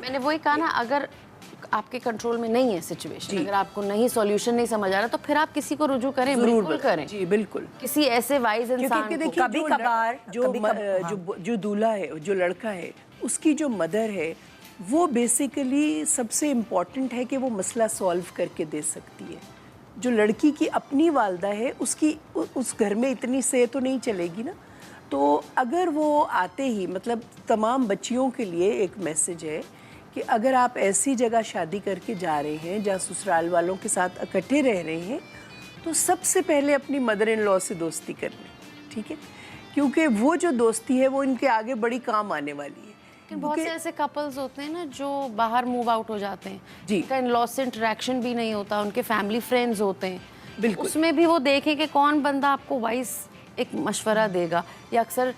میں نے وہی کہا نا, اگر آپ کے کنٹرول میں نہیں ہے سچویشن, اگر آپ کو نہیں سولیوشن نہیں سمجھ آ رہا, تو پھر آپ کسی کو رجوع کریں, بالکل کریں. جی بالکل, کسی ایسے وائز انسان کو. کبھی کبھار جو دولہا ہے, جو لڑکا ہے, اس کی جو مدر ہے, وہ بیسیکلی سب سے امپورٹنٹ ہے کہ وہ مسئلہ سولو کر کے دے سکتی ہے. جو لڑکی کی اپنی والدہ ہے, اس گھر میں اتنی سے تو نہیں چلے گی نا. تو اگر وہ آتے ہی, مطلب تمام بچیوں کے لیے ایک میسج ہے کہ اگر آپ ایسی جگہ شادی کر کے جا رہے ہیں جہاں سسرال والوں کے ساتھ اکٹھے رہ رہے ہیں, تو سب سے پہلے اپنی مدر ان لا سے دوستی کرنی, ٹھیک ہے, کیونکہ وہ جو دوستی ہے وہ ان کے آگے بڑی کام آنے والی ہے. بہت سے ایسے کپلز ہوتے ہیں نا جو باہر موو آؤٹ ہو جاتے ہیں, جی, ان کا ان لا سے انٹریکشن بھی نہیں ہوتا, ان کے فیملی فرینڈز ہوتے ہیں, بالکل, اس میں بھی وہ دیکھیں کہ کون بندہ آپ کو وائس ایک مشورہ دے گا. یا اکثر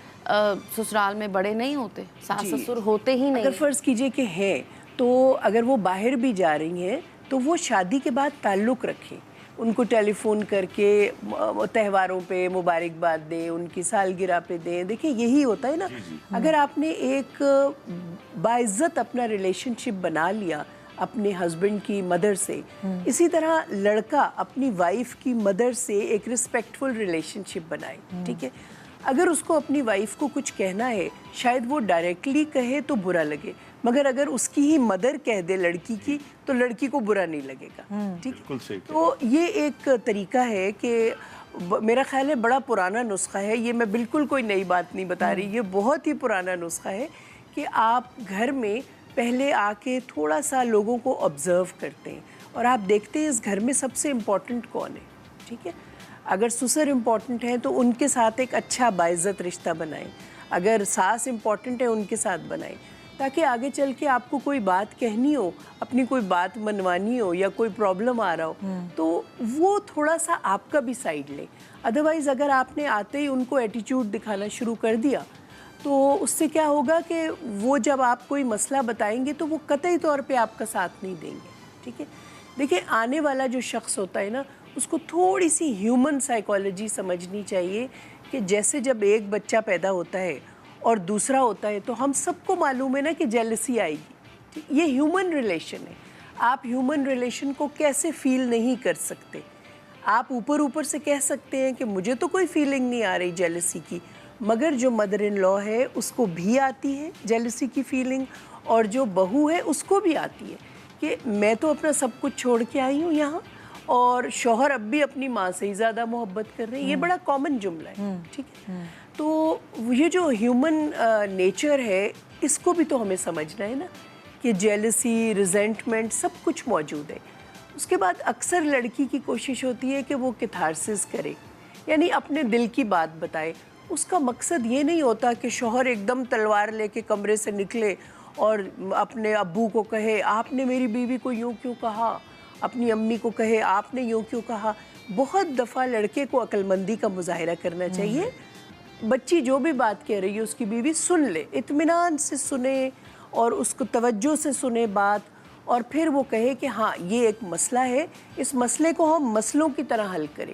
سسرال میں بڑے نہیں ہوتے, ساس سسر ہوتے ہی نہیں. اگر فرض کیجئے کہ ہیں, تو اگر وہ باہر بھی جا رہی ہیں تو وہ شادی کے بعد تعلق رکھیں, ان کو ٹیلی فون کر کے تہواروں پہ مبارکباد دیں, ان کی سالگرہ پہ دیں. دیکھیں یہی ہوتا ہے نا, اگر آپ نے ایک باعزت اپنا ریلیشن شپ بنا لیا اپنے ہسبینڈ کی مدر سے, اسی طرح لڑکا اپنی وائف کی مدر سے ایک رسپیکٹفل ریلیشن شپ بنائے, ٹھیک ہے. اگر اس کو اپنی وائف کو کچھ کہنا ہے, شاید وہ ڈائریکٹلی کہے تو برا لگے, مگر اگر اس کی ہی مدر کہہ دے لڑکی کی, تو لڑکی کو برا نہیں لگے گا, ٹھیک ہے. تو یہ ایک طریقہ ہے کہ میرا خیال ہے بڑا پرانا نسخہ ہے یہ, میں بالکل کوئی نئی بات نہیں بتا رہی, یہ بہت ہی پرانا نسخہ ہے کہ آپ گھر میں پہلے آ کے تھوڑا سا لوگوں کو آبزرو کرتے ہیں, اور آپ دیکھتے ہیں اس گھر میں سب سے امپورٹنٹ کون ہے, ٹھیک ہے. اگر سسر امپورٹنٹ ہیں تو ان کے ساتھ ایک اچھا باعزت رشتہ بنائیں, اگر ساس امپورٹنٹ ہے ان کے ساتھ بنائیں, تاکہ آگے چل کے آپ کو کوئی بات کہنی ہو, اپنی کوئی بات منوانی ہو, یا کوئی پرابلم آ رہا ہو, تو وہ تھوڑا سا آپ کا بھی سائڈ لے. ادروائز اگر آپ نے آتے ہی ان کو ایٹیچیوڈ دکھانا شروع کر دیا, تو اس سے کیا ہوگا کہ وہ جب آپ کوئی مسئلہ بتائیں گے تو وہ قطعی طور پہ آپ کا ساتھ نہیں دیں گے, ٹھیک ہے. دیکھیں آنے والا جو شخص ہوتا ہے نا, اس کو تھوڑی سی ہیومن سائیکالوجی سمجھنی چاہیے کہ جیسے جب ایک بچہ پیدا ہوتا ہے اور دوسرا ہوتا ہے, تو ہم سب کو معلوم ہے نا کہ جیلسی آئے گی. یہ ہیومن ریلیشن ہے, آپ ہیومن ریلیشن کو کیسے فیل نہیں کر سکتے. آپ اوپر سے کہہ سکتے ہیں کہ مجھے تو کوئی فیلنگ نہیں آ رہی جیلسی کی, مگر جو مدر ان لا ہے اس کو بھی آتی ہے جیلسی کی فیلنگ, اور جو بہو ہے اس کو بھی آتی ہے کہ میں تو اپنا سب کچھ چھوڑ کے آئی ہوں یہاں, اور شوہر اب بھی اپنی ماں سے ہی زیادہ محبت کر رہے ہیں. یہ بڑا کامن جملہ ہے, ٹھیک ہے. تو یہ جو ہیومن نیچر ہے, اس کو بھی تو ہمیں سمجھنا ہے نا کہ جیلسی, ریزنٹمنٹ سب کچھ موجود ہے. اس کے بعد اکثر لڑکی کی کوشش ہوتی ہے کہ وہ کیتھارسس کرے, یعنی اپنے دل کی بات بتائے. اس کا مقصد یہ نہیں ہوتا کہ شوہر ایک دم تلوار لے کے کمرے سے نکلے اور اپنے ابو کو کہے آپ نے میری بیوی کو یوں کیوں کہا, اپنی امی کو کہے آپ نے یوں کیوں کہا. بہت دفعہ لڑکے کو عقل مندی کا مظاہرہ کرنا چاہیے. بچی جو بھی بات کہہ رہی ہے اس کی بیوی سن لے, اطمینان سے سنے, اور اس کو توجہ سے سنے بات, اور پھر وہ کہے کہ ہاں یہ ایک مسئلہ ہے, اس مسئلے کو ہم مسئلوں کی طرح حل کریں.